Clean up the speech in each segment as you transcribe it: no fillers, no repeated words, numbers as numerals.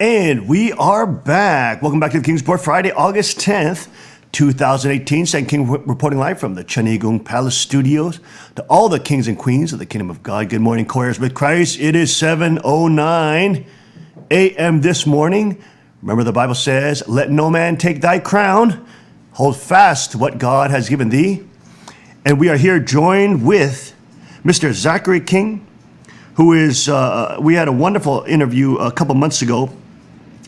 And we are back. Welcome back to the King's Report, Friday, August 10th, 2018. Second King reporting live from the Chanigung Palace Studios to all the kings and queens of the Kingdom of God. Good morning, co-heirs with Christ. It is 7:09 a.m. this morning. Remember, the Bible says, "Let no man take thy crown. Hold fast to what God has given thee." And we are here joined with Mr. Zachary King, who is, we had a wonderful interview a couple months ago.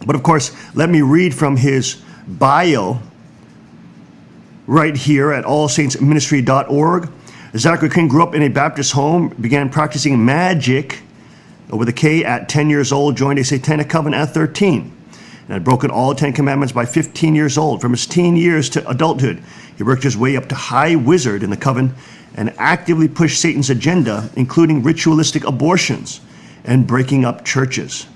But of course, let me read from his bio right here at allsaintsministry.org. Zachary King grew up in a Baptist home, began practicing magic with a K at 10 years old, joined a satanic coven at 13, and had broken all 10 commandments by 15 years old. From his teen years to adulthood, he worked his way up to high wizard in the coven and actively pushed Satan's agenda, including ritualistic abortions and breaking up churches.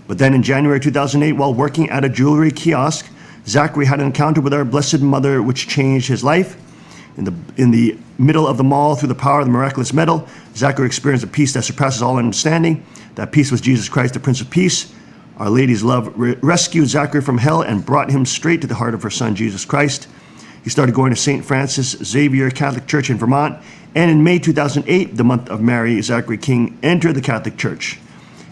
But then in January 2008, while working at a jewelry kiosk, Zachary had an encounter with our Blessed Mother, which changed his life. In the middle of the mall, through the power of the miraculous metal, Zachary experienced a peace that surpasses all understanding. That peace was Jesus Christ, the Prince of Peace. Our Lady's love rescued Zachary from hell and brought him straight to the heart of her Son, Jesus Christ. He started going to St. Francis Xavier Catholic Church in Vermont, and in May 2008, the month of Mary, Zachary King entered the Catholic Church.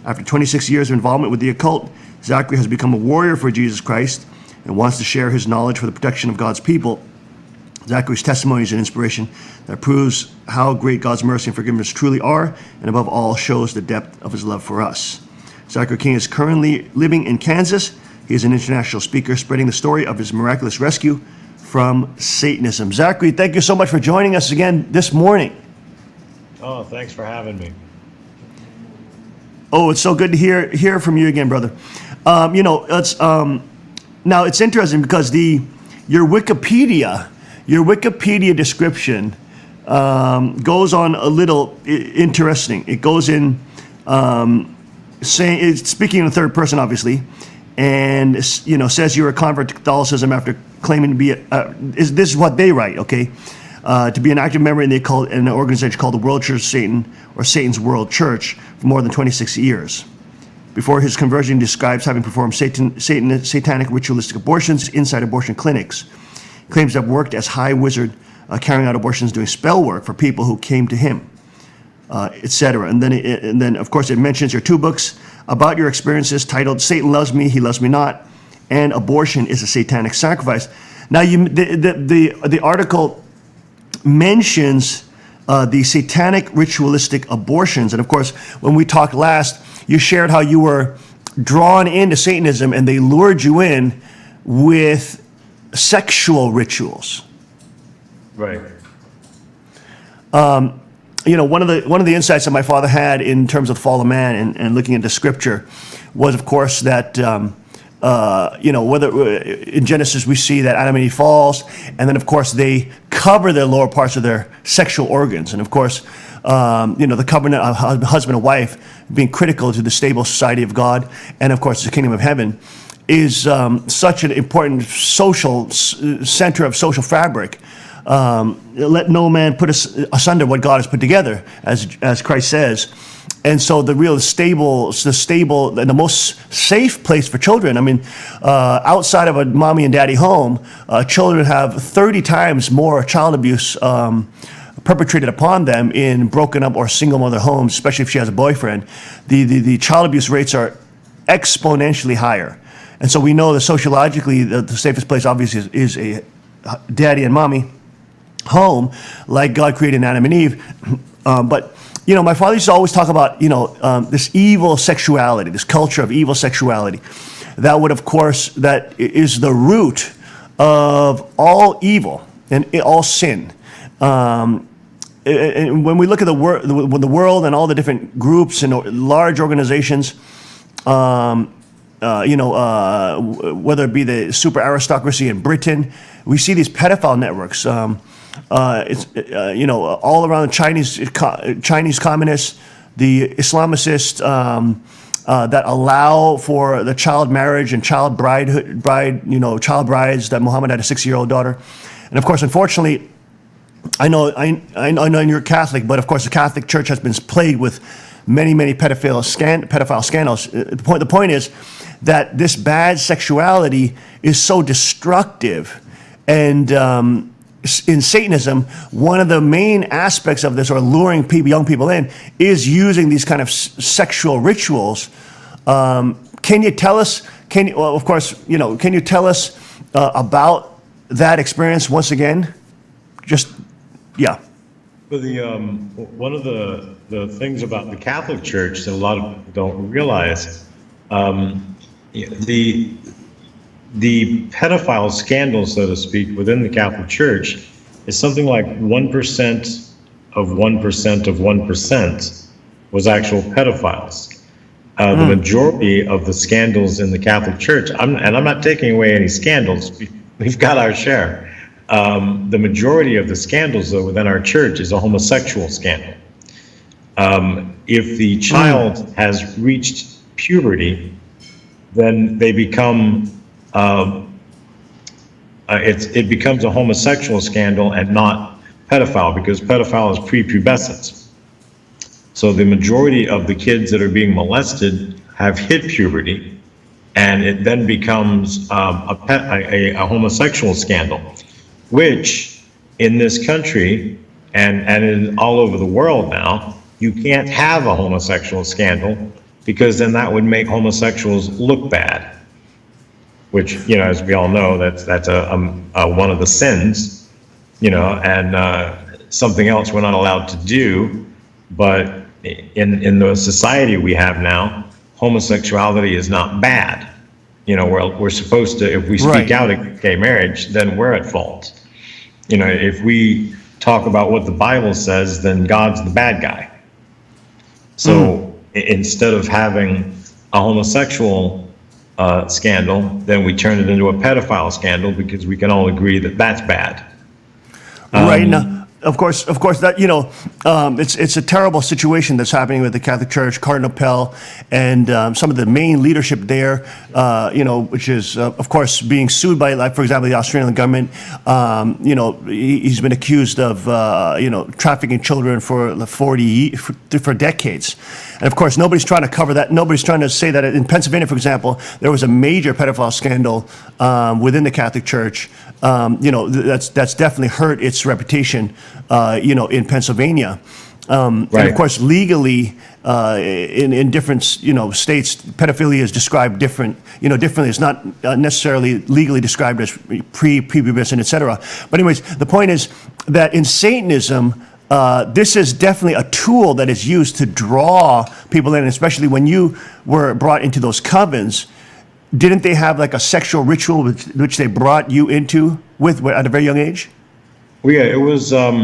After 26 years of involvement with the occult, Zachary has become a warrior for Jesus Christ and wants to share his knowledge for the protection of God's people. Zachary's testimony is an inspiration that proves how great God's mercy and forgiveness truly are, and above all, shows the depth of his love for us. Zachary King is currently living in Kansas. He is an international speaker spreading the story of his miraculous rescue from Satanism. Zachary, thank you so much for joining us again this morning. Oh, thanks for having me. Oh, it's so good to hear from you again, brother. It's now it's interesting because your Wikipedia description goes on a little interesting. It goes in saying, it's speaking in the third person, obviously, and says you're a convert to Catholicism after claiming to be this is what they write, okay? To be an active member in the occult in an organization called the World Church of Satan, or Satan's World Church, for more than 26 years. Before his conversion, he describes having performed satanic ritualistic abortions inside abortion clinics. He claims to have worked as high wizard, carrying out abortions, doing spell work for people who came to him, etc. And then, of course, it mentions your two books about your experiences titled "Satan Loves Me, He Loves Me Not," and "Abortion is a Satanic Sacrifice." Now, the article mentions the satanic ritualistic abortions. And of course, when we talked last, you shared how you were drawn into Satanism and they lured you in with sexual rituals. Right. One of the insights that my father had in terms of the fall of man and looking into scripture was, of course, that whether in Genesis we see that Adam and Eve falls, and then of course they cover their lower parts of their sexual organs, and of course, the covenant of husband and wife being critical to the stable society of God, and of course the kingdom of heaven, is such an important social center of social fabric. Let no man put asunder what God has put together, as Christ says. And so the stable and the most safe place for children, outside of a mommy and daddy home, children have 30 times more child abuse perpetrated upon them in broken up or single mother homes, especially if she has a boyfriend. The child abuse rates are exponentially higher. And so we know that sociologically the safest place obviously is a daddy and mommy home, like God created Adam and Eve. But my father used to always talk about, this evil sexuality, this culture of evil sexuality. That would, of course, that is the root of all evil and all sin. And when we look at the world and all the different groups and large organizations, whether it be the super aristocracy in Britain, we see these pedophile networks. All around the Chinese communists, the Islamicists that allow for the child marriage and child brides that Muhammad had a 6-year-old daughter, and of course, unfortunately, I know you're Catholic, but of course the Catholic Church has been plagued with many pedophile scandals. The point is that this bad sexuality is so destructive, and in Satanism, one of the main aspects of this, or luring young people in, is using these kind of sexual rituals. Can you tell us? Can you tell us about that experience once again? Just, yeah. But one of the things about the Catholic Church that a lot of people don't realize, the pedophile scandal, so to speak, within the Catholic Church is something like 1% of 1% of 1% was actual pedophiles. The majority of the scandals in the Catholic Church, and I'm not taking away any scandals, we've got our share. The majority of the scandals, though, within our church is a homosexual scandal. If the child has reached puberty, then they become it becomes a homosexual scandal and not pedophile, because pedophile is prepubescence. So the majority of the kids that are being molested have hit puberty, and it then becomes a homosexual scandal, which in this country and all over the world now, you can't have a homosexual scandal, because then that would make homosexuals look bad, which, as we all know, that's one of the sins, and something else we're not allowed to do. But in the society we have now, homosexuality is not bad. We're supposed to, if we speak out against gay marriage, then we're at fault. If we talk about what the Bible says, then God's the bad guy. So instead of having a homosexual scandal, then we turn it into a pedophile scandal, because we can all agree that that's bad. Right now, of course, that it's a terrible situation that's happening with the Catholic Church, Cardinal Pell, and some of the main leadership there, which is of course being sued by, like, for example, the Australian government. He's been accused of trafficking children for decades, and of course nobody's trying to cover that. Nobody's trying to say that in Pennsylvania, for example, there was a major pedophile scandal within the Catholic Church. That's definitely hurt its reputation, in Pennsylvania. And of course, legally, in different, states, pedophilia is described differently. It's not necessarily legally described as prepubescent, etc. But anyways, the point is that in Satanism, this is definitely a tool that is used to draw people in, especially when you were brought into those covens. Didn't they have like a sexual ritual which they brought you into at a very young age? Well, yeah, it was. I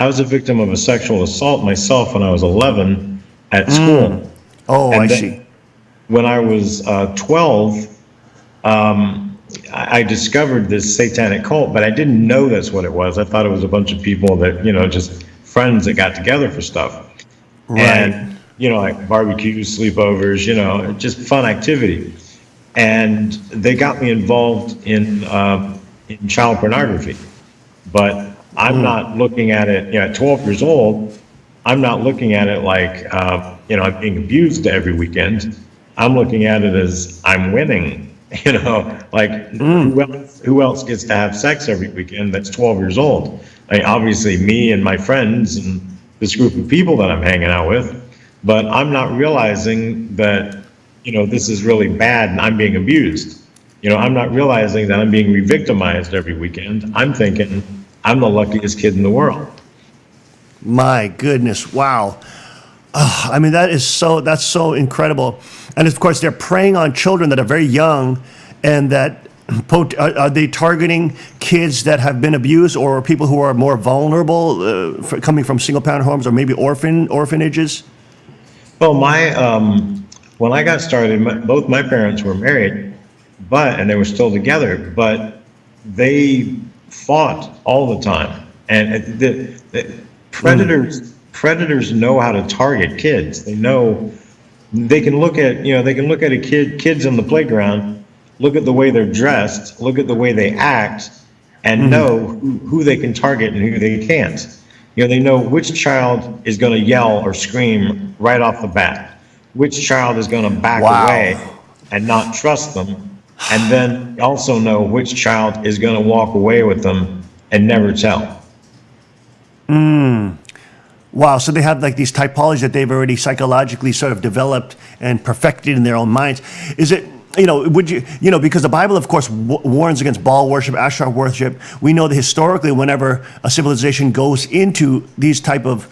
was a victim of a sexual assault myself when I was 11 at school. Oh, I see. When I was 12, I discovered this satanic cult, but I didn't know that's what it was. I thought it was a bunch of people that, just friends that got together for stuff. Right. And, like barbecues, sleepovers, just fun activity. And they got me involved in child pornography. But I'm not looking at it, at 12 years old, I'm not looking at it like, I'm being abused every weekend. I'm looking at it as I'm winning, like who else gets to have sex every weekend that's 12 years old? Obviously me and my friends and this group of people that I'm hanging out with. But I'm not realizing that, this is really bad and I'm being abused. I'm not realizing that I'm being re-victimized every weekend. I'm thinking I'm the luckiest kid in the world. My goodness, wow. That's so incredible. And of course, they're preying on children that are very young, and that are they targeting kids that have been abused, or people who are more vulnerable, coming from single-parent homes or maybe orphanages? Well, when I got started, both my parents were married, and they were still together, but they fought all the time. And the predators know how to target kids. They know, they can look at kids on the playground, look at the way they're dressed, look at the way they act, and know who they can target and who they can't. They know which child is going to yell or scream right off the bat, which child is going to back away and not trust them, and then also know which child is going to walk away with them and never tell. Wow, so they have like these typologies that they've already psychologically sort of developed and perfected in their own minds. Is it, would you, because the Bible, of course, warns against Baal worship, Asherah worship. We know that historically, whenever a civilization goes into these type of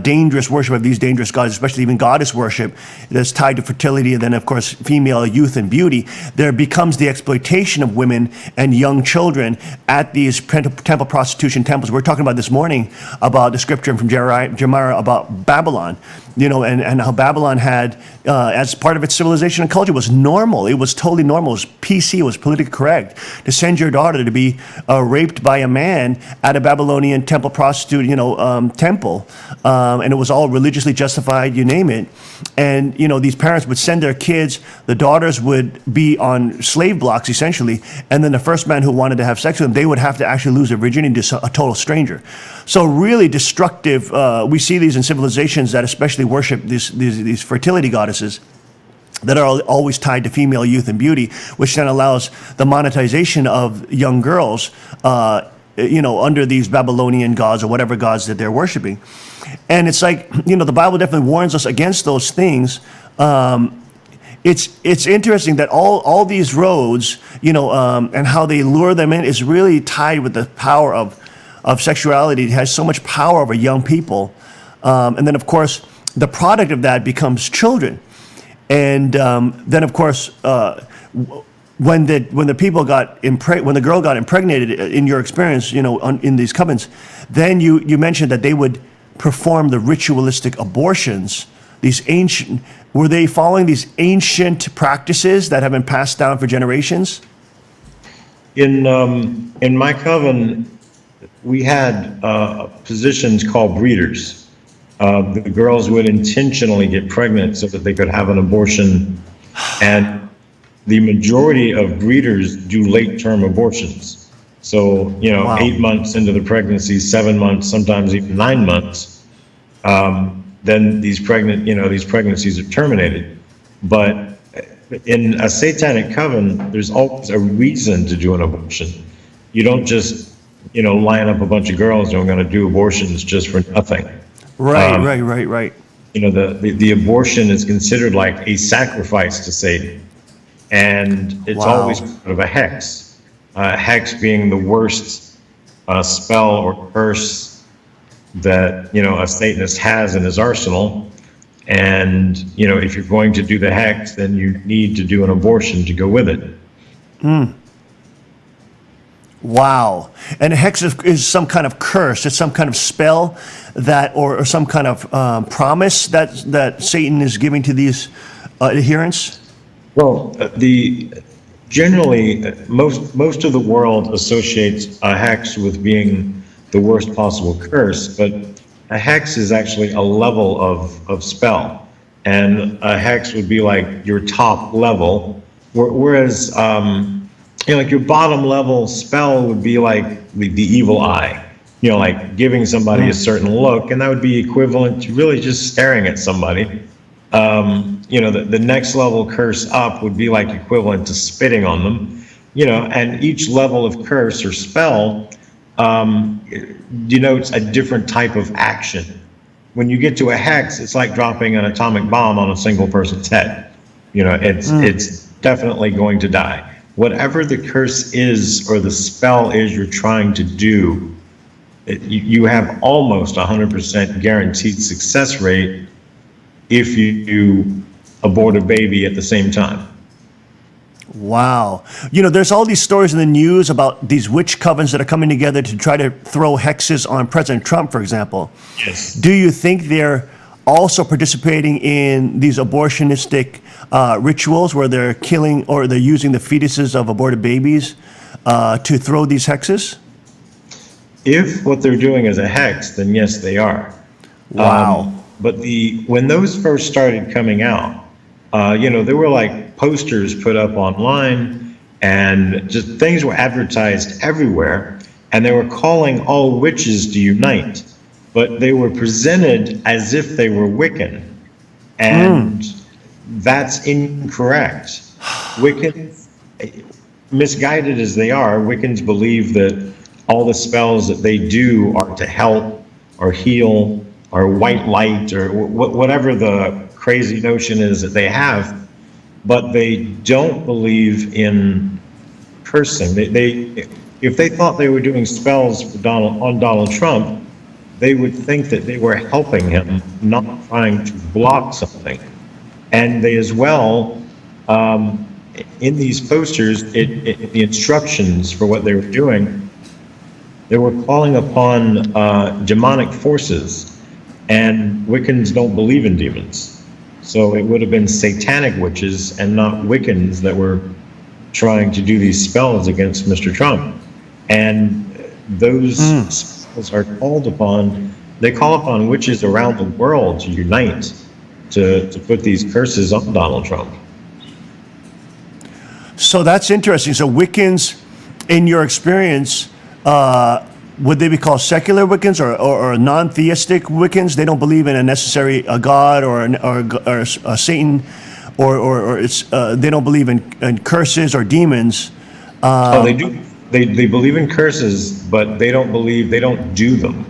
dangerous worship of these dangerous gods, especially even goddess worship, that's tied to fertility, and then, of course, female youth and beauty, there becomes the exploitation of women and young children at these temple prostitution temples. We're talking about this morning about the scripture from Jeremiah about Babylon, and how Babylon had, as part of its civilization and culture, was normal. It was totally normal. It was PC. It was politically correct to send your daughter to be raped by a man at a Babylonian temple prostitute, temple. And it was all religiously justified, you name it. And, these parents would send their kids, the daughters would be on slave blocks, essentially, and then the first man who wanted to have sex with them, they would have to actually lose their virginity to a total stranger. So really destructive. We see these in civilizations that especially worship these fertility goddesses that are always tied to female youth and beauty, which then allows the monetization of young girls, under these Babylonian gods or whatever gods that they're worshiping. And it's like, the Bible definitely warns us against those things. It's interesting that all these roads, and how they lure them in is really tied with the power of sexuality. It has so much power over young people. And then, of course, the product of that becomes children. And then, of course, when the girl got impregnated, in your experience, in these covens, then you mentioned that they would perform the ritualistic abortions. Were they following these ancient practices that have been passed down for generations? In my coven, we had positions called breeders. The girls would intentionally get pregnant so that they could have an abortion, and the majority of breeders do late-term abortions. So, Wow. 8 months into the pregnancy, 7 months, sometimes even 9 months, then these pregnancies are terminated. But in a satanic coven, there's always a reason to do an abortion. You don't just, line up a bunch of girls who are going to do abortions just for nothing. Right. The abortion is considered like a sacrifice to Satan, and it's always part of a hex. Hex being the worst spell or curse that a Satanist has in his arsenal. And if you're going to do the hex, then you need to do an abortion to go with it. Wow. And a hex is some kind of curse. It's some kind of spell that, or some kind of promise that Satan is giving to these adherents? Well, generally, most of the world associates a hex with being the worst possible curse, but a hex is actually a level of spell, and a hex would be like your top level, whereas like your bottom level spell would be like the evil eye, like giving somebody a certain look, and that would be equivalent to really just staring at somebody. The next level curse up would be like equivalent to spitting on them, and each level of curse or spell denotes a different type of action. When you get to a hex, it's like dropping an atomic bomb on a single person's head. It's definitely going to die. Whatever the curse is or the spell is you're trying to do, you have almost 100% guaranteed success rate if you abort a baby at the same time. Wow. There's all these stories in the news about these witch covens that are coming together to try to throw hexes on President Trump, for example. Yes. Do you think they're also participating in these abortionistic rituals where they're killing or they're using the fetuses of aborted babies to throw these hexes? If what they're doing is a hex, then yes, they are. Wow. But when those first started coming out, there were like posters put up online, and just things were advertised everywhere. and they were calling all witches to unite, but they were presented as if they were Wiccan, and that's incorrect. Wiccans, misguided as they are, Wiccans believe that all the spells that they do are to help or heal or white light or whatever the crazy notion is that they have, but they don't believe in cursing. If they thought they were doing spells for on Donald Trump, they would think that they were helping him, not trying to block something. And they as well, in these posters, the instructions for what they were doing, they were calling upon demonic forces, and Wiccans don't believe in demons. So it would have been satanic witches and not Wiccans that were trying to do these spells against Mr. Trump. And those spells are called upon, they call upon witches around the world to unite to put these curses on Donald Trump. So that's interesting. So Wiccans, in your experience, would they be called secular Wiccans or non-theistic Wiccans? They don't believe in a necessary God or a Satan, or it's they don't believe in curses or demons. Oh, they do. They believe in curses, but they don't do them.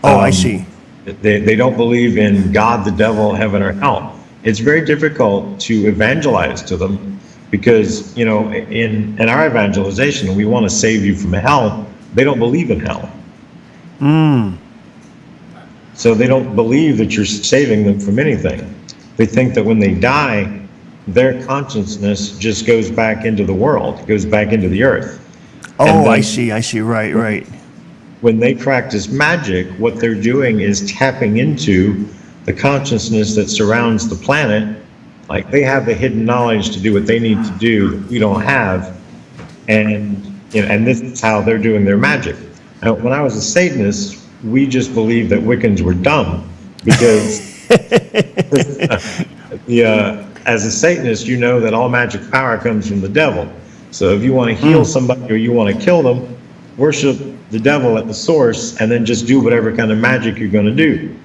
Oh, I see. They don't believe in God, the devil, heaven, or hell. It's very difficult to evangelize to them because, you know, in our evangelization, we want to save you from hell. They don't believe in hell. So they don't believe that you're saving them from anything. They think that when they die, their consciousness just goes back into the world, goes back into the earth. Oh, I see. Right. When they practice magic, what they're doing is tapping into the consciousness that surrounds the planet. Like, they have the hidden knowledge to do what they need to do that we don't have. And, you know, and this is how they're doing their magic. Now, when I was a Satanist, we just believed that Wiccans were dumb because as a Satanist, you know that all magic power comes from the devil. So if you want to heal somebody or you want to kill them, worship the devil at the source and then just do whatever kind of magic you're going to do.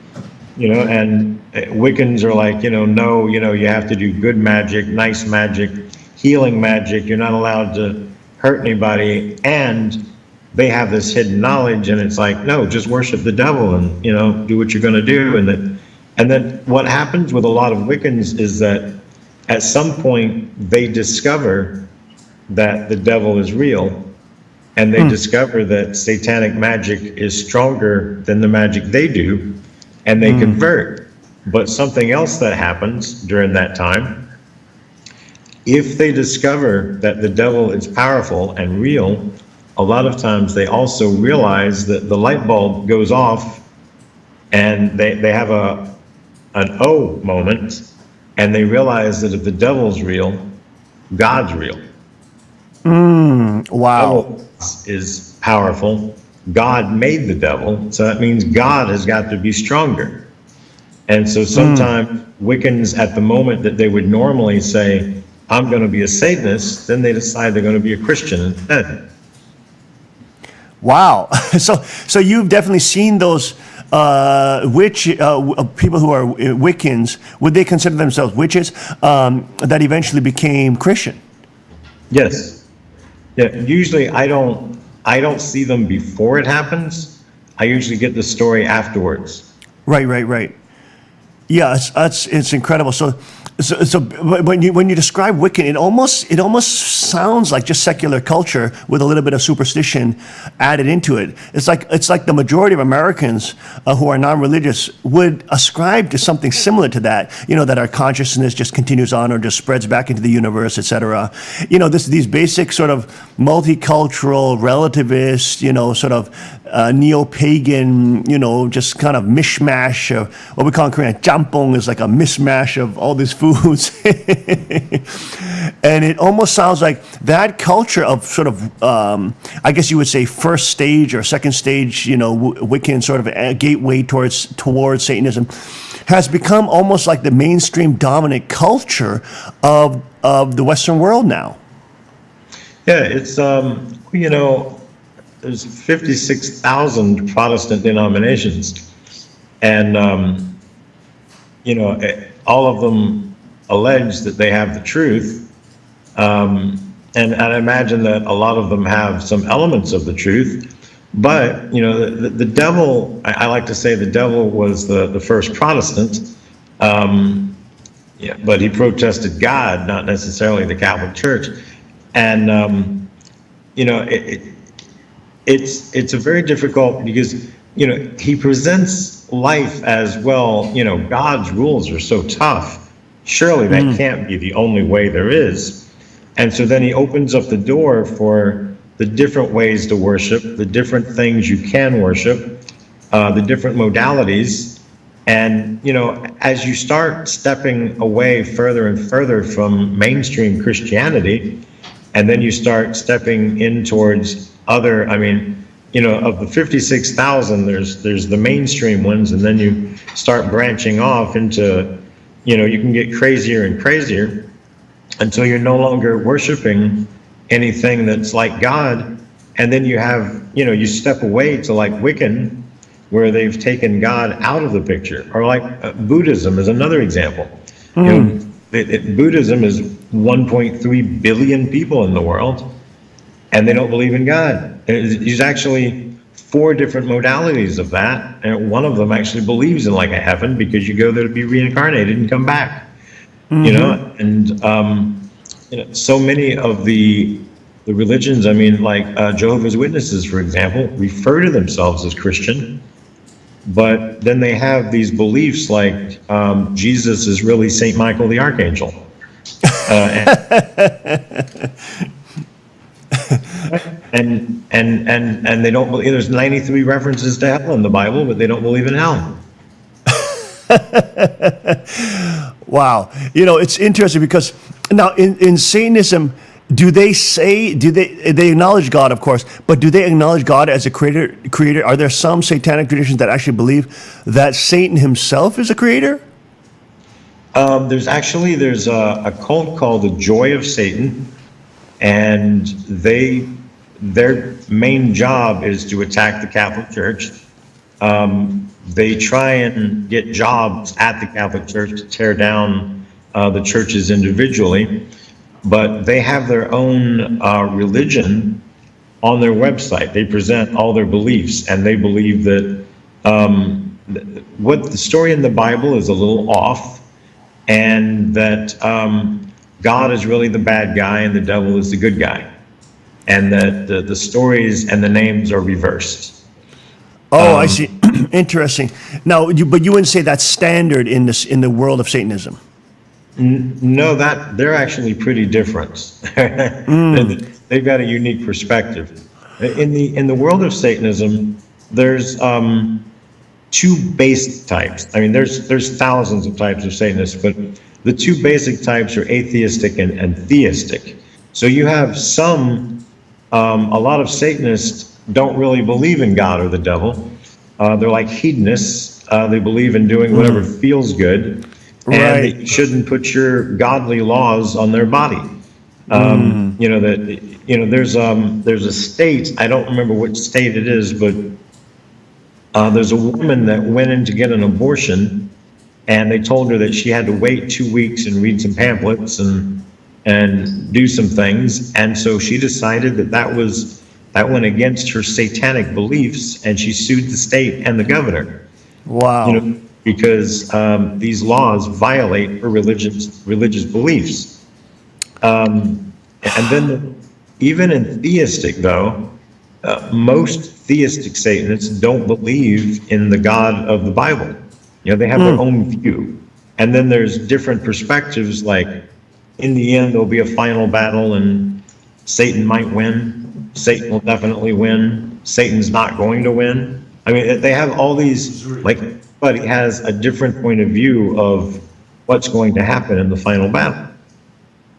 You know, and Wiccans are like, no, you have to do good magic, nice magic, healing magic. You're not allowed to hurt anybody. And they have this hidden knowledge, and it's like, no, just worship the devil and, do what you're going to do. And then what happens with a lot of Wiccans is that at some point they discover that the devil is real, and they discover that satanic magic is stronger than the magic they do, and they convert. But something else that happens during that time, if they discover that the devil is powerful and real, a lot of times they also realize that the light bulb goes off, and they have an oh moment, and they realize that if the devil's real, God's real. Wow. The devil is powerful. God made the devil, so that means God has got to be stronger. And so sometimes Wiccans, at the moment that they would normally say, I'm going to be a Satanist, then they decide they're going to be a Christian instead. Wow. So you've definitely seen those people who are Wiccans. Would they consider themselves witches that eventually became Christian? Yes. Yeah. Usually I don't see them before it happens. I usually get the story afterwards. Right. Yeah, it's incredible. So when you describe Wiccan, it almost sounds like just secular culture with a little bit of superstition added into it. It's like the majority of Americans who are non-religious would ascribe to something similar to that. That our consciousness just continues on or just spreads back into the universe, etc. These basic sort of multicultural, relativist, sort of neo-pagan, just kind of mishmash of what we call in Korean jampong is like a mismatch of all these foods. And it almost sounds like that culture of sort of, I guess you would say first stage or second stage, Wiccan sort of a gateway towards Satanism has become almost like the mainstream dominant culture of the Western world now. Yeah, it's, there's 56,000 Protestant denominations, and all of them allege that they have the truth, and I imagine that a lot of them have some elements of the truth. But the devil, I like to say, the devil was the first Protestant, but he protested God, not necessarily the Catholic Church, and it's a very difficult, because he presents life as, well, God's rules are so tough, surely that can't be the only way there is. And so then he opens up the door for the different ways to worship, the different things you can worship, the different modalities. And as you start stepping away further and further from mainstream Christianity, and then you start stepping in towards other, of the 56,000, there's the mainstream ones, and then you start branching off into, you can get crazier and crazier until you're no longer worshiping anything that's like God. And then you have, you step away to like Wiccan, where they've taken God out of the picture, or like Buddhism is another example. Buddhism is 1.3 billion people in the world, and they don't believe in God. There's actually 4 different modalities of that, and one of them actually believes in like a heaven, because you go there to be reincarnated and come back. And so many of the religions, like Jehovah's Witnesses, for example, refer to themselves as Christian, but then they have these beliefs like Jesus is really Saint Michael the Archangel. And they don't believe, there's 93 references to hell in the Bible, but they don't believe in hell. Wow. It's interesting, because now in Satanism, they acknowledge God, of course, but do they acknowledge God as a creator? Are there some satanic traditions that actually believe that Satan himself is a creator? There's a cult called the Joy of Satan, and their main job is to attack the Catholic Church. They try and get jobs at the Catholic Church to tear down the churches individually, but they have their own religion on their website. They present all their beliefs, and they believe that what the story in the Bible is a little off, and that God is really the bad guy and the devil is the good guy, and that the stories and the names are reversed. Oh, I see. Interesting. Now, but you wouldn't say that's standard in the world of Satanism. No, they're actually pretty different. They've got a unique perspective. In the world of Satanism, there's 2 basic types. There's thousands of types of Satanists, but the 2 basic types are atheistic and theistic. So you have a lot of Satanists don't really believe in God or the devil. They're like hedonists. They believe in doing whatever feels good, and that you shouldn't put your godly laws on their body. There's a state, I don't remember which state it is, but there's a woman that went in to get an abortion, and they told her that she had to wait 2 weeks and read some pamphlets and do some things, and so she decided that went against her satanic beliefs, and she sued the state and the governor. Wow. Because these laws violate her religious beliefs. And then even in theistic, though, most theistic Satanists don't believe in the God of the Bible. They have their own view. And then there's different perspectives, like in the end there'll be a final battle and Satan might win. Satan will definitely win. Satan's not going to win. They have all these, but he has a different point of view of what's going to happen in the final battle.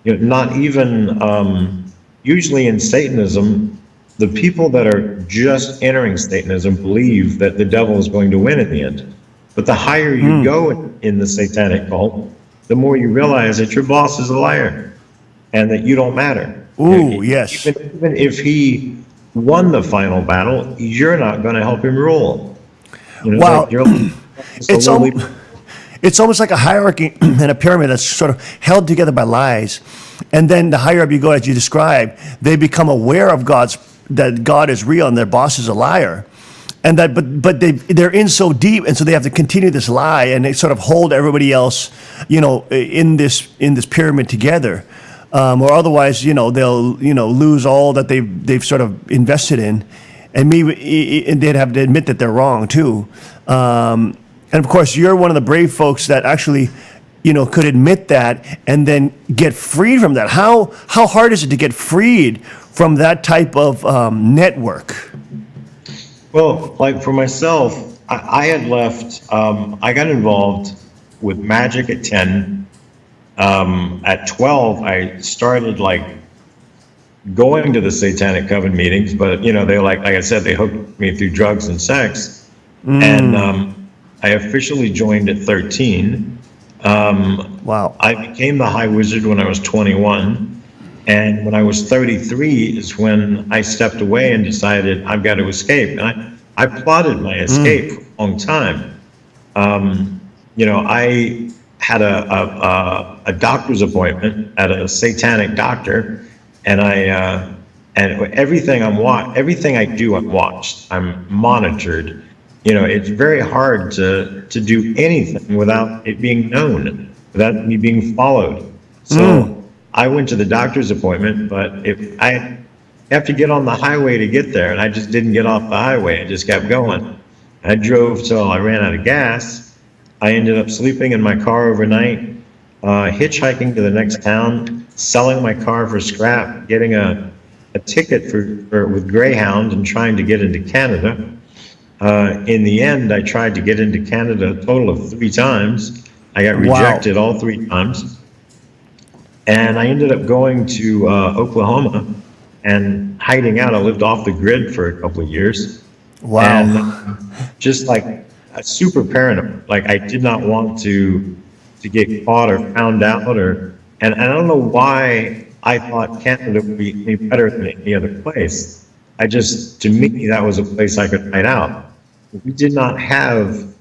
Not even, usually in Satanism, the people that are just entering Satanism believe that the devil is going to win in the end. But the higher you go in the satanic cult, the more you realize that your boss is a liar and that you don't matter. Ooh, yes. Even if he won the final battle, you're not going to help him rule. You know, it's Wow. like you're just a It's lowly. it's almost like a hierarchy and a pyramid that's sort of held together by lies. And then the higher up you go, as you describe, they become aware of that God is real and their boss is a liar. And that, but they're in so deep, and so they have to continue this lie, and they sort of hold everybody else, in this pyramid together, or otherwise, they'll lose all that they've sort of invested in, and maybe and they'd have to admit that they're wrong too. And of course, you're one of the brave folks that actually, could admit that and then get freed from that. How hard is it to get freed from that type of network? Well, like for myself, I had left, I got involved with magic at 10. At 12, I started like going to the Satanic Coven meetings, but they like I said, they hooked me through drugs and sex. And I officially joined at 13. Wow. I became the High Wizard when I was 21. And when I was 33 is when I stepped away and decided I've got to escape. And I plotted my escape for a long time. I had a doctor's appointment at a satanic doctor, and everything I do, I'm watched. I'm monitored. It's very hard to do anything without it being known, without me being followed. So I went to the doctor's appointment, but if I have to get on the highway to get there, and I just didn't get off the highway. I just kept going. I drove till I ran out of gas. I ended up sleeping in my car overnight, hitchhiking to the next town, selling my car for scrap, getting a ticket with Greyhound and trying to get into Canada. In the end, I tried to get into Canada a total of 3 times. I got rejected all 3 times. And I ended up going to Oklahoma and hiding out. I lived off the grid for a couple of years. Wow. And just like super paranoid. Like I did not want to get caught or found out, and I don't know why I thought Canada would be any better than any other place. To me, that was a place I could hide out. We did not have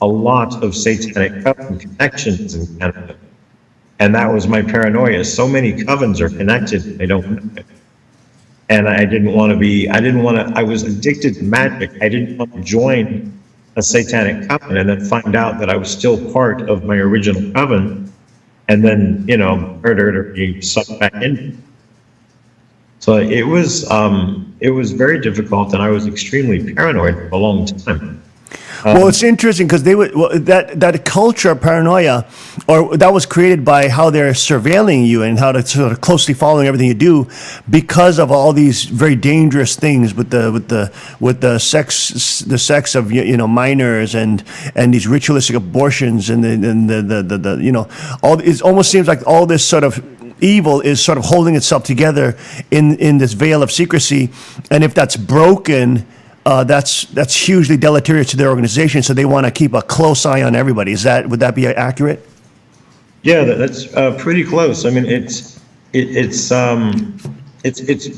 a lot of satanic coven connections in Canada. And that was my paranoia. So many covens are connected, they don't know it. And I was addicted to magic. I didn't want to join a satanic coven and then find out that I was still part of my original coven and then, murdered or be sucked back in. So it was very difficult, and I was extremely paranoid for a long time. Well, it's interesting because that culture of paranoia, or that was created by how they're surveilling you and how they're sort of closely following everything you do, because of all these very dangerous things with the sex of minors and these ritualistic abortions and the all. It almost seems like all this sort of evil is sort of holding itself together in this veil of secrecy, and if that's broken, that's hugely deleterious to their organization. So they want to keep a close eye on everybody. Would that be accurate? Yeah, that's pretty close. I mean, it's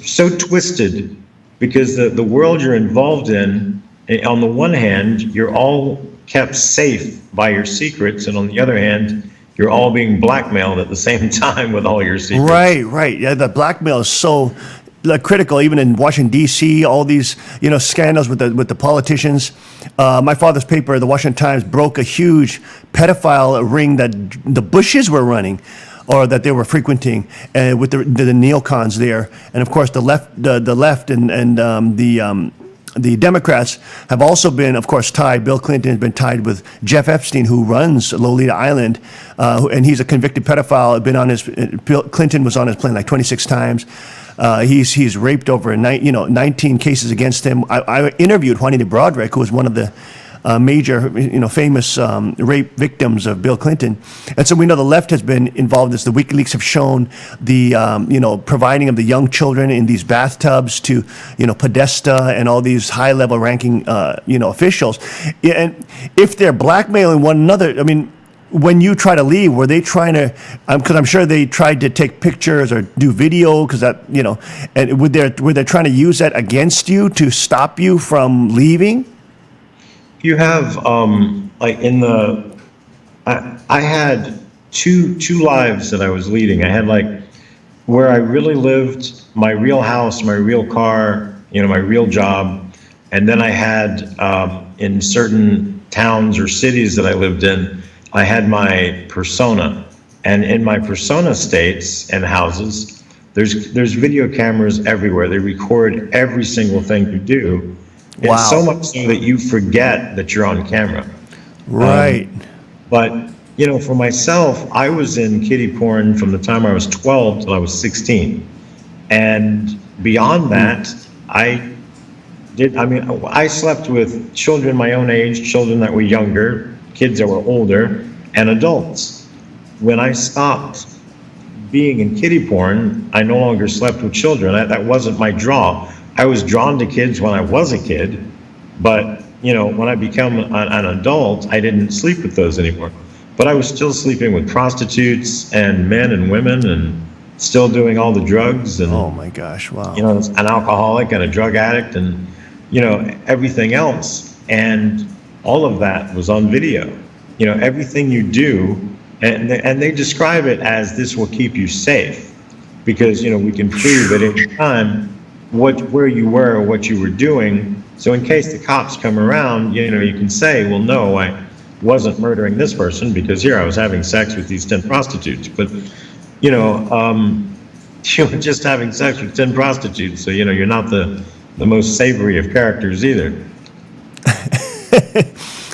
so twisted because the world you're involved in, on the one hand, you're all kept safe by your secrets, and on the other hand, you're all being blackmailed at the same time with all your secrets. Right. Yeah, the blackmail is so critical, even in Washington D.C. All these scandals with the politicians. My father's paper, the Washington Times, broke a huge pedophile ring that the Bushes were running, or that they were frequenting, with the neocons there, and of course the left and the Democrats have also been, of course, tied. Bill Clinton has been tied with Jeff Epstein, who runs Lolita Island, and he's a convicted pedophile. Bill Clinton was on his plane like 26 times. He's raped over 19 cases against him. I interviewed Juanita Broaddrick, who was one of the major, famous rape victims of Bill Clinton. And so we know the left has been involved in this. The WikiLeaks have shown the, providing of the young children in these bathtubs to, Podesta and all these high-level ranking, officials. And if they're blackmailing one another, I mean, when you try to leave, were they trying to? Because I'm sure they tried to take pictures or do video, because that, and were they trying to use that against you to stop you from leaving? You have like I had two lives that I was leading. I had like where I really lived, my real house, my real car, my real job, and then I had in certain towns or cities that I lived in, I had my persona, and in my persona states and houses, there's video cameras everywhere. They record every single thing you do. Wow. It's so much so that you forget that you're on camera. Right. But for myself, I was in kiddie porn from the time I was 12 till I was 16, and beyond that, I slept with children my own age, children that were younger, kids that were older, and adults. When I stopped being in kiddie porn, I no longer slept with children. That wasn't my draw. I was drawn to kids when I was a kid, but when I became an adult, I didn't sleep with those anymore. But I was still sleeping with prostitutes and men and women, and still doing all the drugs, and oh my gosh, wow. An alcoholic and a drug addict, and everything else, and all of that was on video. Everything you do, and they describe it as this will keep you safe, because we can prove at any time where you were, what you were doing. So in case the cops come around, you can say, well, no, I wasn't murdering this person, because here I was having sex with these 10 prostitutes. But you were just having sex with 10 prostitutes, so you're not the most savory of characters either.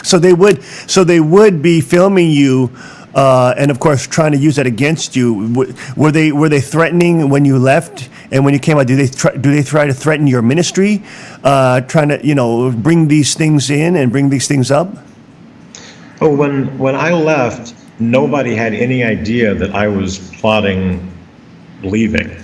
So they would be filming you, and of course trying to use that against you. Were they threatening when you left, and when you came out? Do they try to threaten your ministry, trying to bring these things in and bring these things up? Oh, when I left, nobody had any idea that I was plotting leaving,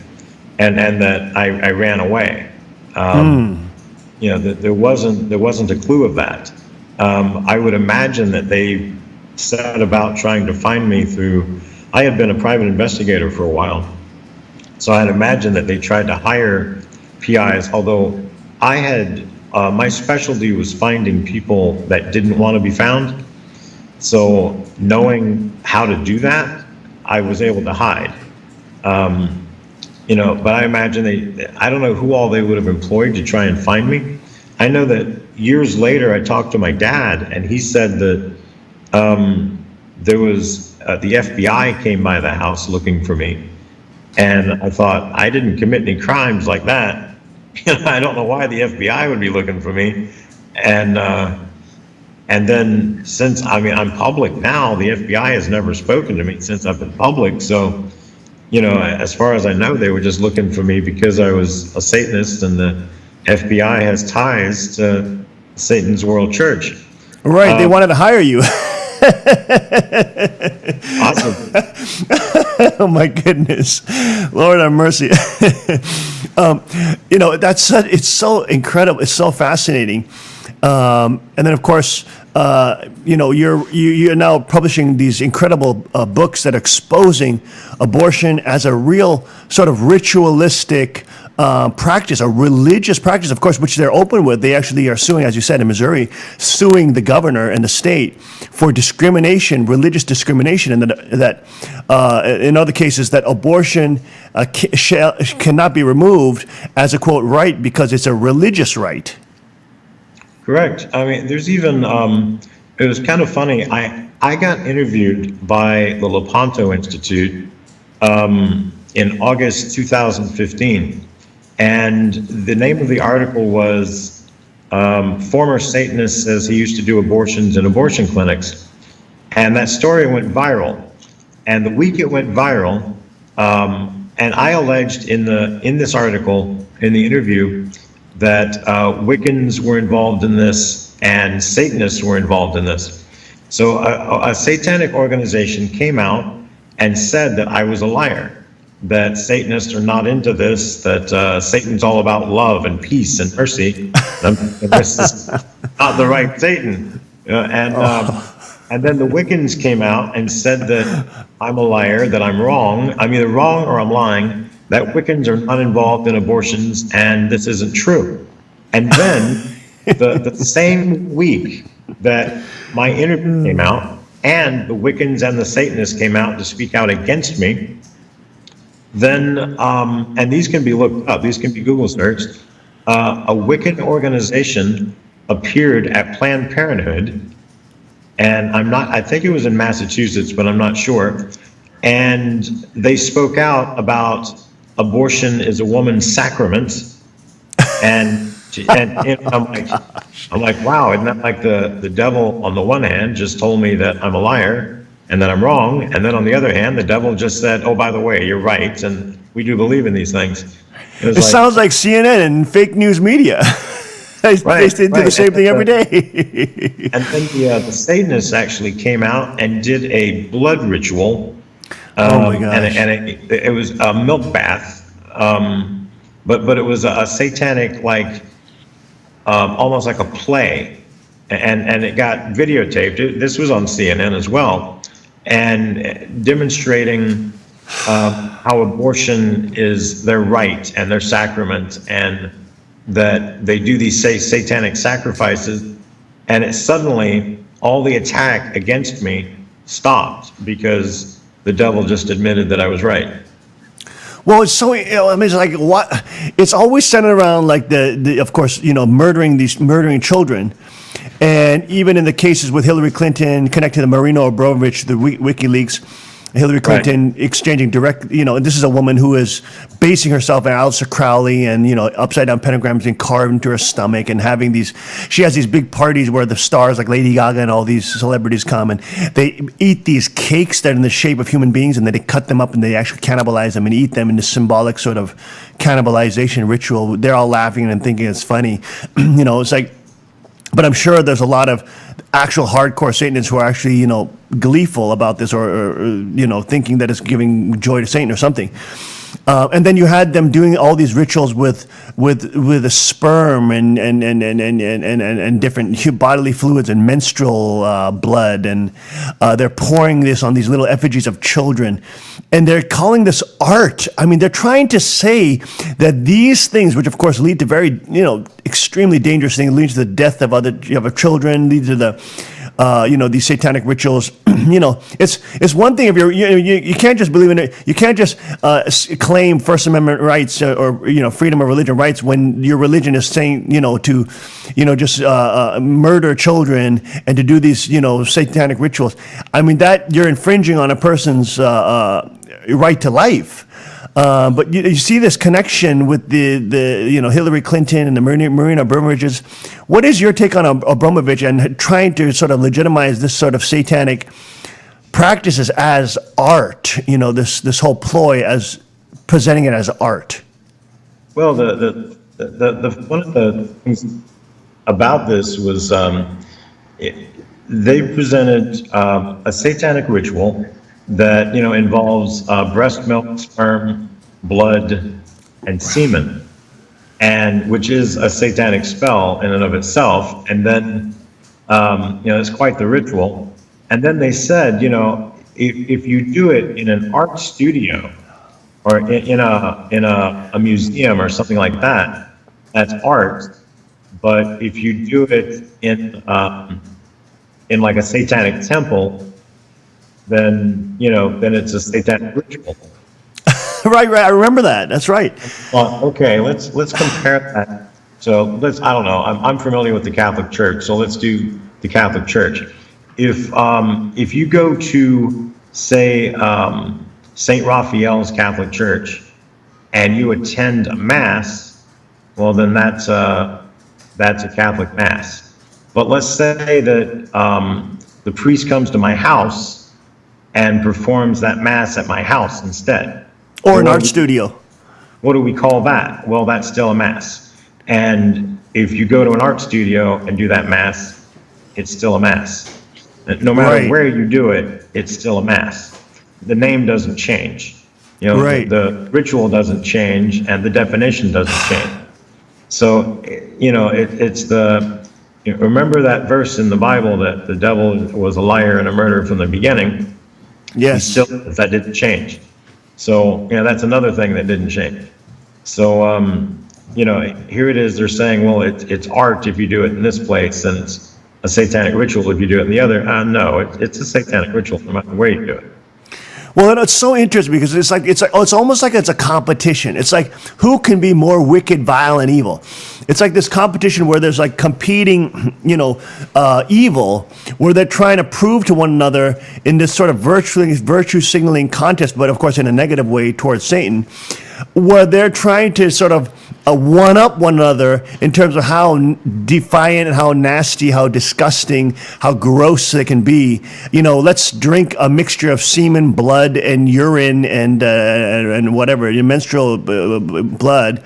and that I ran away. That there wasn't a clue of that. I would imagine that they set about trying to find me through. I had been a private investigator for a while, so I'd imagine that they tried to hire PIs. Although I had my specialty was finding people that didn't want to be found. So knowing how to do that, I was able to hide. But I imagine I don't know who all they would have employed to try and find me. I know that years later, I talked to my dad, and he said that there was, the FBI came by the house looking for me. And I thought, I didn't commit any crimes like that. I don't know why the FBI would be looking for me. And then since, I'm public now, the FBI has never spoken to me since I've been public. So, as far as I know, they were just looking for me because I was a Satanist, and the FBI has ties to Satan's World Church. Right, they wanted to hire you. Awesome. Oh my goodness, Lord have mercy. It's so incredible. It's so fascinating. And then, of course, you're now publishing these incredible books that are exposing abortion as a real sort of ritualistic practice, a religious practice, of course, which they're open with. They actually are suing, as you said, in Missouri, suing the governor and the state for discrimination, religious discrimination, and that in other cases that abortion cannot be removed as a, quote, right because it's a religious right. Correct. There's even, it was kind of funny. I got interviewed by the Lepanto Institute in August 2015. And the name of the article was, Former Satanist Says He Used to Do Abortions in Abortion Clinics. And that story went viral. And the week it went viral, and I alleged in this article, in the interview, that Wiccans were involved in this and Satanists were involved in this. So a satanic organization came out and said that I was a liar, that Satanists are not into this, that Satan's all about love and peace and mercy, and this is not the right Satan. And then the Wiccans came out and said that I'm a liar, that I'm wrong. I'm either wrong or I'm lying, that Wiccans are not involved in abortions, and this isn't true. And then the same week that my interview came out, and the Wiccans and the Satanists came out to speak out against me, then, and these can be looked up, these can be Google searched, a Wiccan organization appeared at Planned Parenthood, and I think it was in Massachusetts, but I'm not sure. And they spoke out about abortion is a woman's sacrament. And I'm like, wow, isn't that like the devil on the one hand just told me that I'm a liar and that I'm wrong. And then on the other hand, the devil just said, oh, by the way, you're right. And we do believe in these things. It sounds like CNN and fake news media. They do the same thing every day. And then the Satanists actually came out and did a blood ritual. Oh my gosh. And it was a milk bath. But it was a satanic, like, almost like a play. And it got videotaped. This was on CNN as well. And demonstrating how abortion is their right and their sacrament, and that they do these satanic sacrifices, and it suddenly, all the attack against me stopped because the devil just admitted that I was right. Well, it's so, I mean, it's like, what? It's always centered around, like, of course, murdering children. And even in the cases with Hillary Clinton connected to Marina Abramovich, the WikiLeaks, Hillary Clinton exchanging direct, and this is a woman who is basing herself on Aleister Crowley, and, upside down pentagrams being carved into her stomach, and having she has these big parties where the stars like Lady Gaga and all these celebrities come, and they eat these cakes that are in the shape of human beings, and then they cut them up and they actually cannibalize them and eat them in this symbolic sort of cannibalization ritual. They're all laughing and thinking it's funny. It's like, but I'm sure there's a lot of actual hardcore Satanists who are actually, gleeful about this, or thinking that it's giving joy to Satan or something. And then you had them doing all these rituals with a sperm and different bodily fluids and menstrual blood, and they're pouring this on these little effigies of children, and they're calling this art. I mean, they're trying to say that these things, which of course lead to very extremely dangerous things, lead to the death of children, lead to the these satanic rituals. It's one thing if you can't just believe in it. You can't just claim First Amendment rights or freedom of religion rights when your religion is saying to just murder children and to do these satanic rituals. I mean, that you're infringing on a person's right to life. But you see this connection with the Hillary Clinton and the Marina Abramoviches. What is your take on Abramovich and trying to sort of legitimize this sort of satanic practices as art? This whole ploy as presenting it as art. Well, the one of the things about this was they presented a satanic ritual that involves breast milk, sperm, blood, and semen, and which is a satanic spell in and of itself. And then it's quite the ritual. And then they said, if you do it in an art studio or in a museum or something like that, that's art. But if you do it in like a satanic temple, then it's a satanic ritual. Right. I remember that. That's right. Okay, let's compare that. So I don't know. I'm familiar with the Catholic Church, so let's do the Catholic Church. If you go to, say, St. Raphael's Catholic Church, and you attend a mass, well, then that's a Catholic mass. But let's say that the priest comes to my house and performs that mass at my house instead. Or an art studio. What do we call that? Well, that's still a mass. And if you go to an art studio and do that mass, it's still a mass. No matter where you do it, it's still a mass. The name doesn't change. The ritual doesn't change, and the definition doesn't change. So, it's remember that verse in the Bible that the devil was a liar and a murderer from the beginning? Yes. That didn't change. So, that's another thing that didn't change. So, here it is, they're saying, well, it's art if you do it in this place, and it's a satanic ritual if you do it in the other. No, it's a satanic ritual no matter where you do it. Well, it's so interesting because it's almost like it's a competition. It's like who can be more wicked, vile, and evil. It's like this competition where there's like competing, evil, where they're trying to prove to one another in this sort of virtue signaling contest, but of course in a negative way towards Satan, where they're trying to sort of one up one another in terms of how defiant and how nasty, how disgusting, how gross they can be. Let's drink a mixture of semen, blood, and urine, and whatever, your menstrual blood,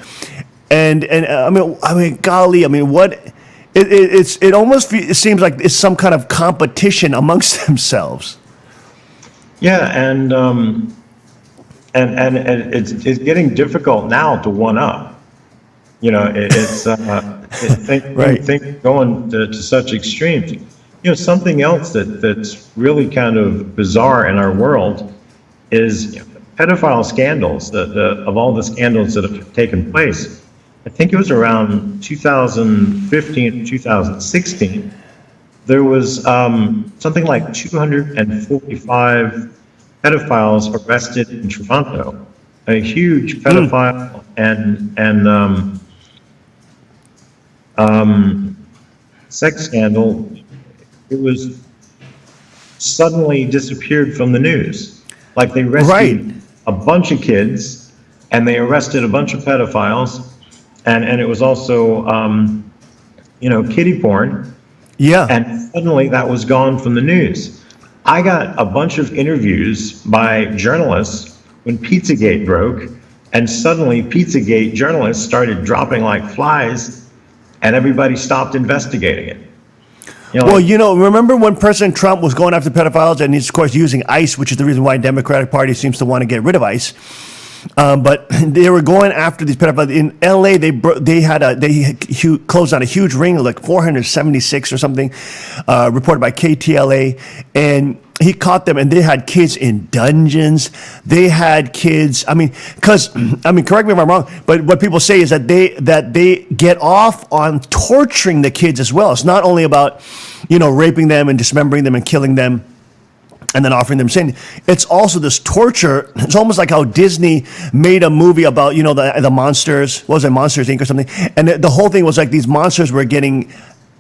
and I mean, golly, what? It almost seems like it's some kind of competition amongst themselves. Yeah, and it's getting difficult now to one up. It's think going to such extremes. Something else that's really kind of bizarre in our world is pedophile scandals. Of all the scandals that have taken place, I think it was around 2015, 2016. There was something like 245 pedophiles arrested in Toronto. A huge pedophile and sex scandal. It was suddenly disappeared from the news. Like they rescued a bunch of kids, and they arrested a bunch of pedophiles, and it was also kiddie porn. Yeah. And suddenly that was gone from the news. I got a bunch of interviews by journalists when Pizzagate broke, and suddenly Pizzagate journalists started dropping like flies, and everybody stopped investigating it. Remember when President Trump was going after pedophiles, and he's of course using ICE, which is the reason why the Democratic Party seems to want to get rid of ICE. But they were going after these pedophiles in L.A. They closed on a huge ring, like 476 or something, reported by KTLA, and he caught them, and they had kids in dungeons. They had kids. Correct me if I'm wrong, but what people say is that they get off on torturing the kids as well. It's not only about raping them and dismembering them and killing them and then offering them sin. It's also this torture. It's almost like how Disney made a movie about, the monsters. What was it, Monsters, Inc. or something? And the whole thing was like these monsters were getting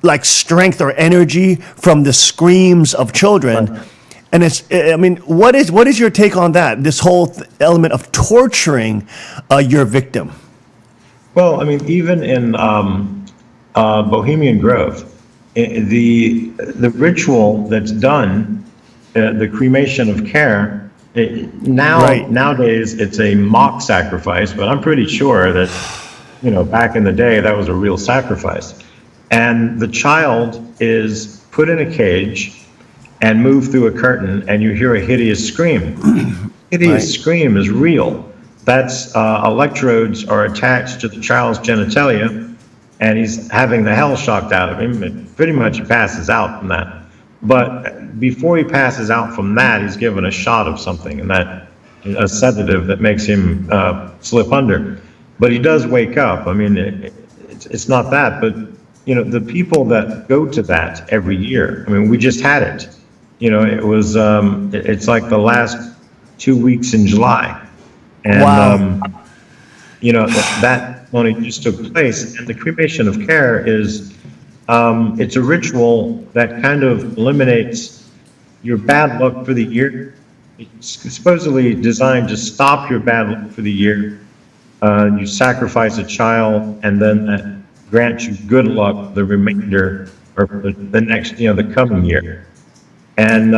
like strength or energy from the screams of children. Right. And what is your take on that? This whole element of torturing your victim? Well, even in Bohemian Grove, the ritual that's done, the cremation of care, nowadays it's a mock sacrifice, but I'm pretty sure that, back in the day that was a real sacrifice. And the child is put in a cage and moved through a curtain, and you hear a hideous scream. Hideous scream is real. That's electrodes are attached to the child's genitalia, and he's having the hell shocked out of him. And pretty much he passes out from that. But before he passes out from that, he's given a shot of something, and a sedative that makes him slip under. But he does wake up. It's not that, but the people that go to that every year. We just had it. It was. It's like the last 2 weeks in July, and wow. That only just took place. And the cremation of care is. It's a ritual that kind of eliminates your bad luck for the year. It's supposedly designed to stop your bad luck for the year. You sacrifice a child, and then that grants you good luck the remainder or the next, the coming year. And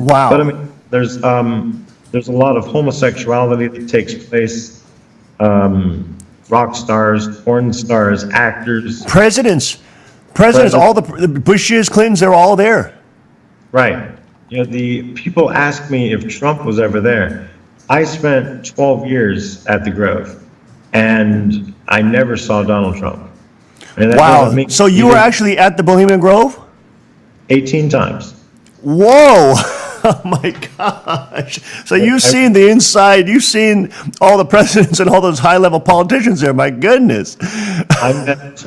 wow. But there's a lot of homosexuality that takes place. Rock stars, porn stars, actors, Presidents, all the Bushes, Clintons, they're all there. Right. The people ask me if Trump was ever there. I spent 12 years at the Grove, and I never saw Donald Trump. And that Wow. doesn't mean So you were actually at the Bohemian Grove? 18 times. Whoa. Oh my gosh. So you've seen the inside, you've seen all the presidents and all those high level politicians there. My goodness. I met,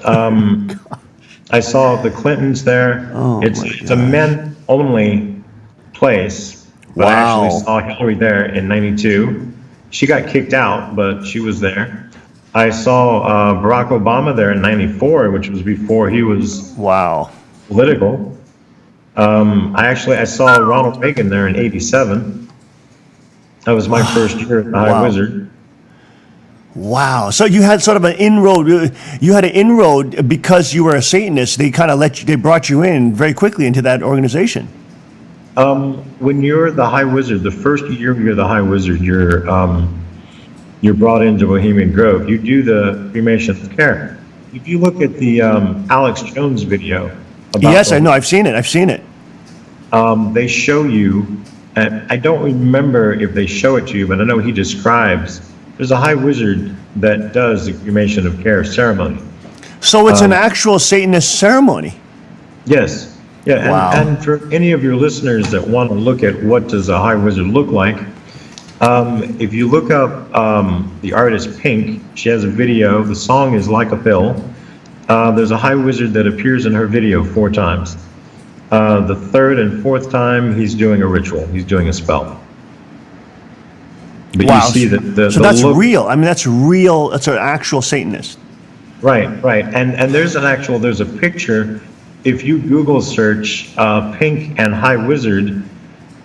I saw the Clintons there. Oh It's a men only place, but I Wow. actually saw Hillary there in 92. She got kicked out, but she was there. I saw Barack Obama there in 94, which was before he was Wow. political. I saw Ronald Reagan there in 87. That was my first year at the High Wow. Wizard. Wow. So you had sort of an inroad. You had an inroad because you were a Satanist. They kind of they brought you in very quickly into that organization. When you're the High Wizard, the first year you're the High Wizard, you're brought into Bohemian Grove. You do the cremation of care. If you look at the Alex Jones video about Yes, I know. I've seen it. I've seen it. they show you, and I don't remember if they show it to you, but I know he describes, there's a High Wizard that does the cremation of care ceremony. So it's an actual Satanist ceremony. Yes. Yeah, Wow. and for any of your listeners that want to look at what does a High Wizard look like, if you look up the artist Pink, she has a video. The song is Like a Pill. There's a High Wizard that appears in her video 4 times. The third and fourth time, he's doing a ritual. He's doing a spell. But Wow. you see that So that's real. I mean, that's real. That's an actual Satanist. Right. And there's a picture. If you Google search Pink and High Wizard,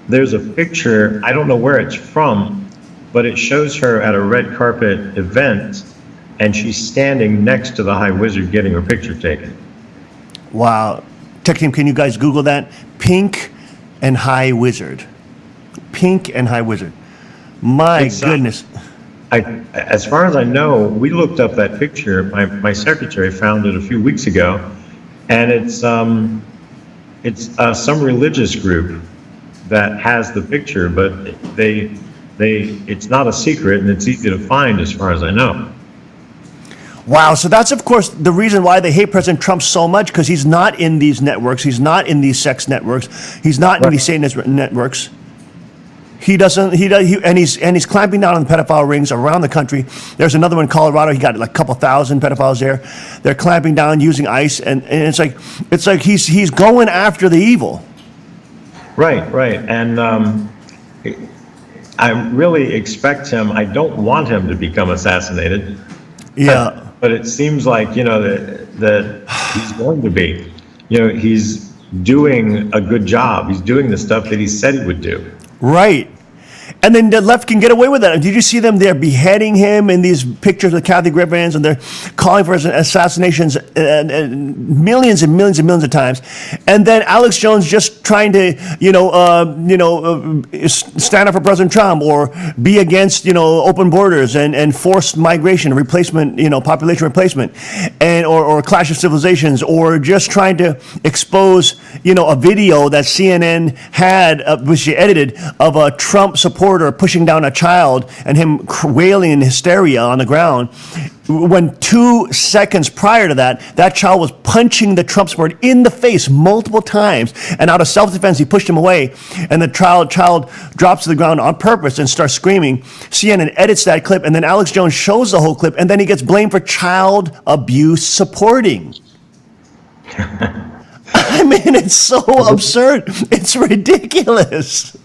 there's a picture. I don't know where it's from, but it shows her at a red carpet event, and she's standing next to the High Wizard getting her picture taken. Wow. Tech team, can you guys Google that? Pink and High Wizard. Pink and High Wizard. My It's, goodness. As far as I know, we looked up that picture. My secretary found it a few weeks ago, and it's some religious group that has the picture, but it's not a secret, and it's easy to find as far as I know. Wow. So that's, of course, the reason why they hate President Trump so much, because he's not in these networks. He's not in these sex networks. He's not in these Satanist networks. He doesn't, and he's clamping down on the pedophile rings around the country. There's another one in Colorado. He got like a couple thousand pedophiles there. They're clamping down using ICE, and it's like he's going after the evil. Right. And I really expect him. I don't want him to become assassinated. Yeah. But it seems like, that he's going to be. He's doing a good job. He's doing the stuff that he said he would do. Right. And then the left can get away with that. Did you see them? They're beheading him in these pictures with Kathy Griffins, and they're calling for his assassinations millions and millions and millions of times. And then Alex Jones just trying to, stand up for President Trump or be against, open borders and forced migration, replacement, population replacement, and or clash of civilizations, or just trying to expose, a video that CNN had, which she edited, of a Trump supporter pushing down a child and him wailing in hysteria on the ground, when 2 seconds prior to that child was punching the Trump supporter in the face multiple times, and out of self-defense he pushed him away, and the child drops to the ground on purpose and starts screaming. CNN edits that clip, and then Alex Jones shows the whole clip, and then he gets blamed for child abuse supporting. I mean, it's so absurd. It's ridiculous.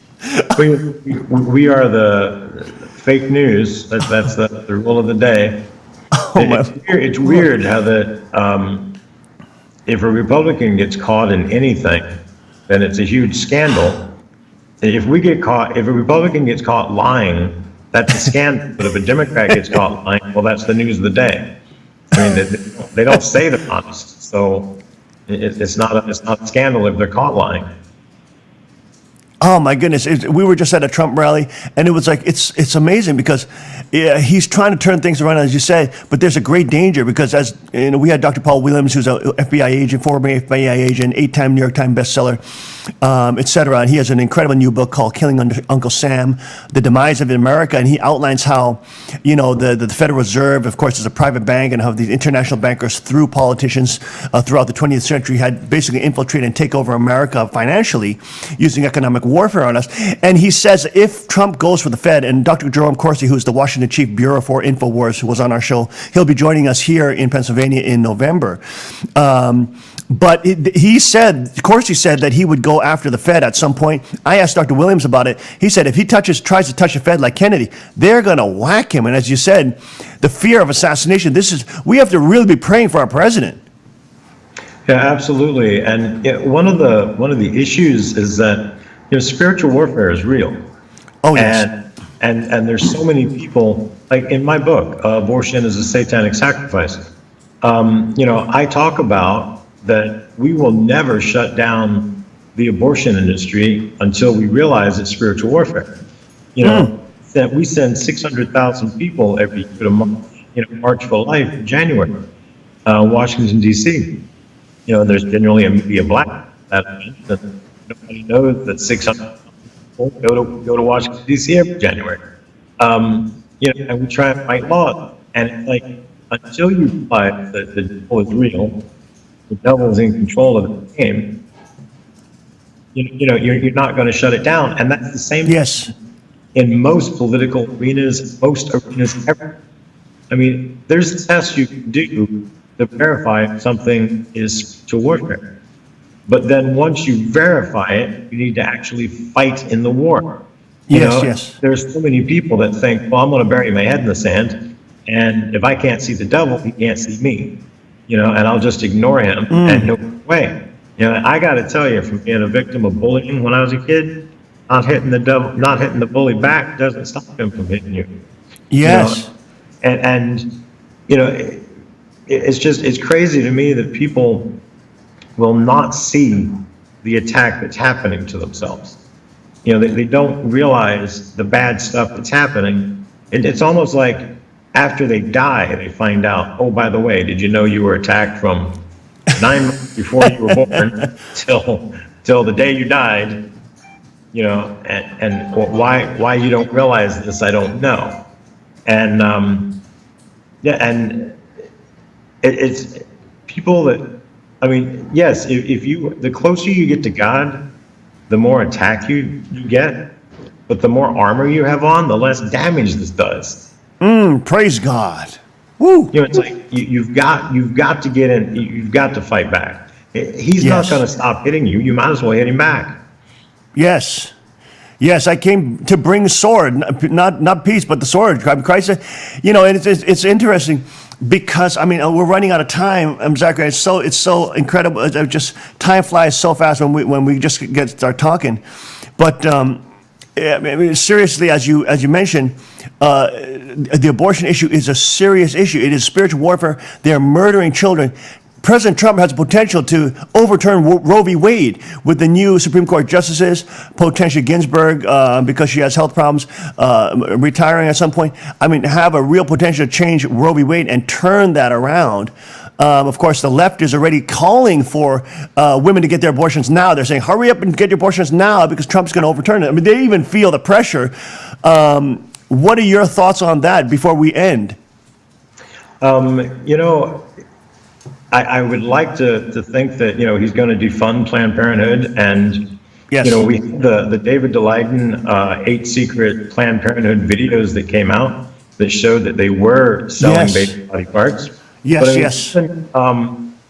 We are the fake news. That's the rule of the day. It's weird how that if a Republican gets caught in anything, then it's a huge scandal. If a Republican gets caught lying, that's a scandal. But if a Democrat gets caught lying, well, that's the news of the day. I mean, they don't say they're honest, so it's not a scandal if they're caught lying. Oh my goodness! We were just at a Trump rally, and it was like it's amazing because he's trying to turn things around, as you said. But there's a great danger because, as you know, we had Dr. Paul Williams, who's an FBI agent, former FBI agent, 8-time New York Times bestseller, et cetera. And he has an incredible new book called "Killing Uncle Sam: The Demise of America," and he outlines how, you know, the Federal Reserve, of course, is a private bank, and how these international bankers, through politicians throughout the 20th century, had basically infiltrated and take over America financially, using economic warfare on us. And he says if Trump goes for the Fed, and Dr. Jerome Corsi, who's the Washington Chief Bureau for InfoWars, who was on our show, he'll be joining us here in Pennsylvania in November. But Corsi said that he would go after the Fed at some point. I asked Dr. Williams about it. He said if he tries to touch the Fed like Kennedy, they're going to whack him. And as you said, the fear of assassination, we have to really be praying for our president. Yeah, absolutely. And one of the issues is that, you know, spiritual warfare is real. Oh, yes. And there's so many people, like in my book, Abortion is a Satanic Sacrifice. You know, I talk about that we will never shut down the abortion industry until we realize it's spiritual warfare. You know, that we send 600,000 people every year to March for Life in January, Washington, D.C. You know, there's generally a media black that event. Nobody knows that 600 people go to Washington, D.C. every January. You know, and we try and fight law. And it's like, until you realize that the devil is real, the devil is in control of the game, you know, you're not going to shut it down. And that's the same in most political arenas, most arenas ever. I mean, there's tests you can do to verify if something is spiritual warfare. But then once you verify it, you need to actually fight in the war. You know, there's so many people that think, well, I'm going to bury my head in the sand, and if I can't see the devil, he can't see me. You know, and I'll just ignore him and he'll go away. You know, I got to tell you, from being a victim of bullying when I was a kid, not hitting the bully back doesn't stop him from hitting you. Yes. You know? And you know, it's crazy to me that people will not see the attack that's happening to themselves. You know, they don't realize the bad stuff that's happening. It's almost like after they die, they find out, oh, by the way, did you know you were attacked from 9 months before you were born till the day you died? You know, and why you don't realize this, I don't know. And and it's people that, I mean, yes, if you, the closer you get to God, the more attack you get, but the more armor you have on, the less damage this does. Praise God. Woo. You know, it's like you've got to get in. You've got to fight back. He's not going to stop hitting you. You might as well hit him back. Yes. Yes, I came to bring sword, not peace, but the sword. Christ said, you know, and it's interesting because, I mean, we're running out of time, Zachary. It's so incredible. Just time flies so fast when we just start talking. But I mean, seriously, as you mentioned, the abortion issue is a serious issue. It is spiritual warfare. They are murdering children. President Trump has the potential to overturn Roe v. Wade with the new Supreme Court justices, potentially Ginsburg, because she has health problems, retiring at some point. I mean, have a real potential to change Roe v. Wade and turn that around. Of course, the left is already calling for women to get their abortions now. They're saying, hurry up and get your abortions now because Trump's going to overturn it. I mean, they even feel the pressure. What are your thoughts on that before we end? You know, I would like to think that, you know, he's going to defund Planned Parenthood. And, you know, we the David DeLayden 8 secret Planned Parenthood videos that came out that showed that they were selling baby body parts. Yes, but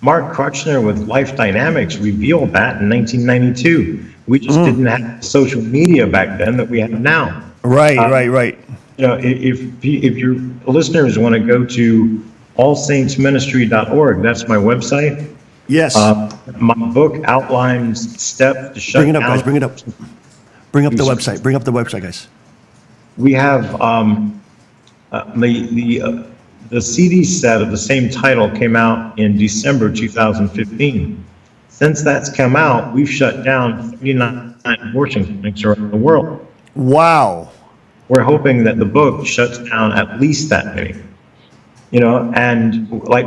Mark Crutchner with Life Dynamics revealed that in 1992. We just didn't have social media back then that we have now. Right. You know, if your listeners want to go to allsaintsministry.org, that's my website. Yes. My book outlines steps to shut down. Bring it up, guys. Bring it up. Bring up the website. Bring up the website, guys. We have the CD set of the same title came out in December 2015. Since that's come out, we've shut down 39 abortion clinics around the world. Wow. We're hoping that the book shuts down at least that many. You know, and like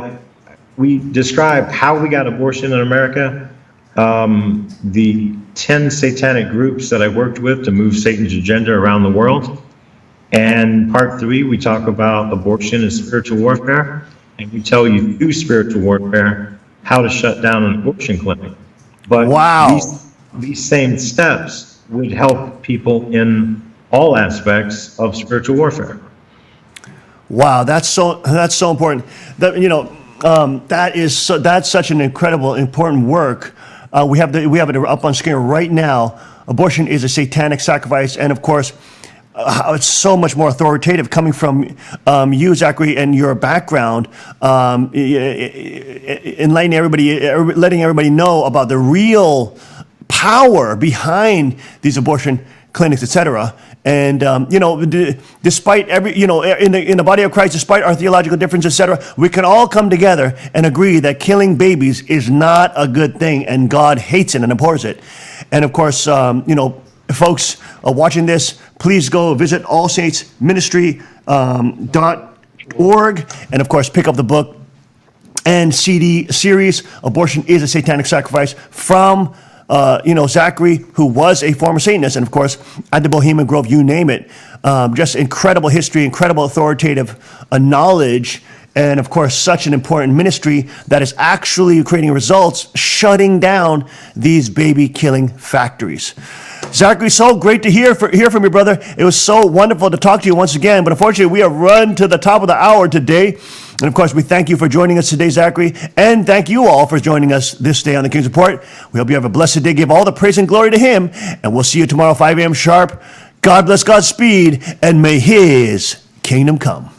we described how we got abortion in America, the 10 satanic groups that I worked with to move Satan's agenda around the world. And part 3, we talk about abortion and spiritual warfare, and we tell you through spiritual warfare how to shut down an abortion clinic. But wow. these same steps would help people in all aspects of spiritual warfare. Wow, that's so important. That, you know, that's such an incredible, important work. We have it up on screen right now. Abortion is a satanic sacrifice, and of course, it's so much more authoritative coming from you, Zachary, and your background, enlightening everybody, letting everybody know about the real power behind these abortion clinics, etc. And you know, despite every, you know, in the body of Christ, despite our theological differences, etc., we can all come together and agree that killing babies is not a good thing, and God hates it and abhors it. And of course, you know, folks watching this, please go visit allsaintsministry.org, and of course, pick up the book and CD series, Abortion is a Satanic Sacrifice, from you know, Zachary, who was a former Satanist, and of course, at the Bohemian Grove, you name it. Just incredible history, incredible authoritative knowledge, and of course, such an important ministry that is actually creating results, shutting down these baby killing factories. Zachary, so great to hear from you, brother. It was so wonderful to talk to you once again, but unfortunately, we have run to the top of the hour today. And of course, we thank you for joining us today, Zachary, and thank you all for joining us this day on the King's Report. We hope you have a blessed day. Give all the praise and glory to Him, and we'll see you tomorrow, 5 a.m. sharp. God bless, Godspeed, and may His kingdom come.